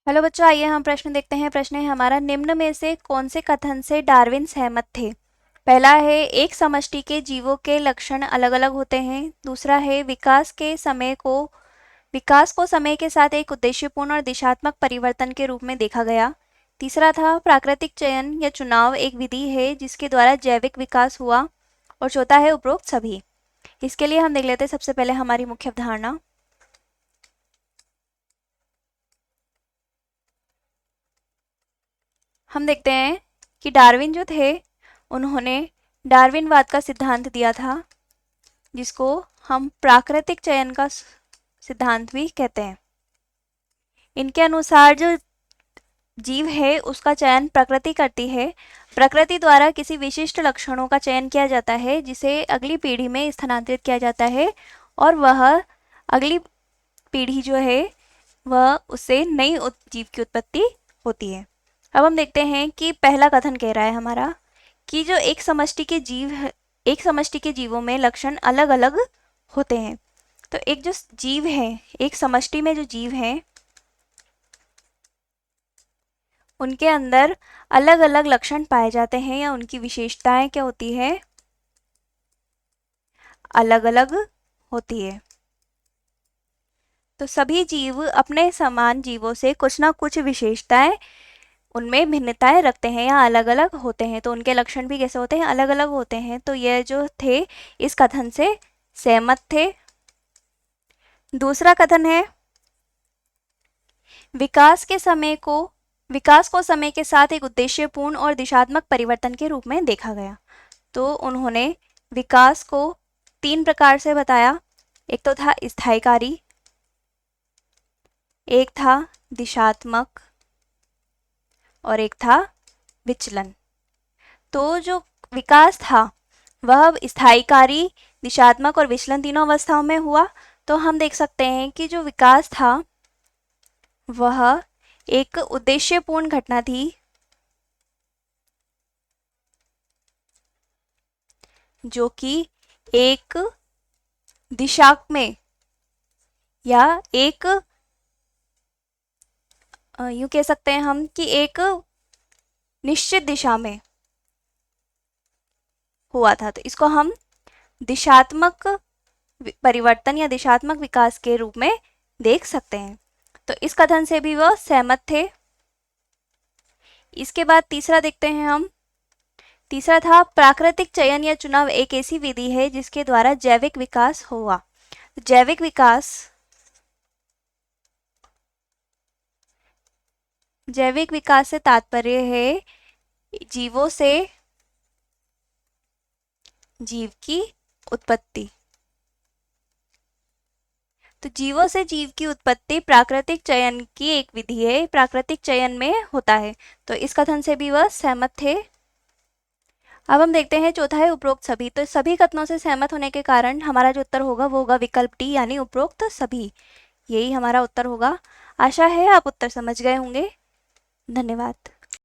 Hello बच्चों, आइए हम प्रश्न देखते हैं। प्रश्न है हमारा, निम्न में से कौन से कथन से डार्विन सहमत थे? पहला है, एक समष्टि के जीवों के लक्षण अलग अलग होते हैं। दूसरा है, विकास को समय के साथ एक उद्देश्यपूर्ण और दिशात्मक परिवर्तन के रूप में देखा गया। तीसरा था, प्राकृतिक चयन या चुनाव एक विधि है जिसके द्वारा जैविक विकास हुआ। और चौथा है, उपरोक्त सभी। इसके लिए हम देख लेते हैं सबसे पहले हमारी मुख्य अवधारणा। हम देखते हैं कि डार्विन जो थे, उन्होंने डार्विनवाद का सिद्धांत दिया था, जिसको हम प्राकृतिक चयन का सिद्धांत भी कहते हैं। इनके अनुसार जो जीव है उसका चयन प्रकृति करती है। प्रकृति द्वारा किसी विशिष्ट लक्षणों का चयन किया जाता है, जिसे अगली पीढ़ी में स्थानांतरित किया जाता है, और वह अगली पीढ़ी जो है वह उससे नई जीव की उत्पत्ति होती है। अब हम देखते हैं कि पहला कथन कह रहा है हमारा कि जो एक समष्टि के जीवों में लक्षण अलग अलग होते हैं। तो एक जो जीव है, एक समष्टि में जो जीव हैं, उनके अंदर अलग अलग लक्षण पाए जाते हैं, या उनकी विशेषताएं क्या होती है, अलग अलग होती है। तो सभी जीव अपने समान जीवों से कुछ ना कुछ विशेषताएं, उनमें भिन्नताएं रखते हैं या अलग अलग होते हैं। तो उनके लक्षण भी कैसे होते हैं, अलग अलग होते हैं। तो ये जो थे इस कथन से सहमत थे। दूसरा कथन है, विकास को समय के साथ एक उद्देश्यपूर्ण और दिशात्मक परिवर्तन के रूप में देखा गया। तो उन्होंने विकास को तीन प्रकार से बताया। एक तो था स्थायीकारी, एक था दिशात्मक, और एक था विचलन। तो जो विकास था वह स्थायीकारी, दिशात्मक और विचलन तीनों अवस्थाओं में हुआ। तो हम देख सकते हैं कि जो विकास था वह एक उद्देश्यपूर्ण घटना थी, जो कि एक दिशा में या एक यूं कह सकते हैं हम कि एक निश्चित दिशा में हुआ था। तो इसको हम दिशात्मक परिवर्तन या दिशात्मक विकास के रूप में देख सकते हैं। तो इस कथन से भी वह सहमत थे। इसके बाद तीसरा देखते हैं हम। तीसरा था, प्राकृतिक चयन या चुनाव एक ऐसी विधि है जिसके द्वारा जैविक विकास हुआ। जैविक विकास से तात्पर्य है जीवों से जीव की उत्पत्ति। तो जीवों से जीव की उत्पत्ति प्राकृतिक चयन की एक विधि है, प्राकृतिक चयन में होता है। तो इस कथन से भी वह सहमत थे। अब हम देखते हैं चौथा है, उपरोक्त सभी। तो सभी कथनों से सहमत होने के कारण हमारा जो उत्तर होगा वो होगा विकल्प डी, यानी उपरोक्त सभी। यही हमारा उत्तर होगा। आशा है आप उत्तर समझ गए होंगे। धन्यवाद।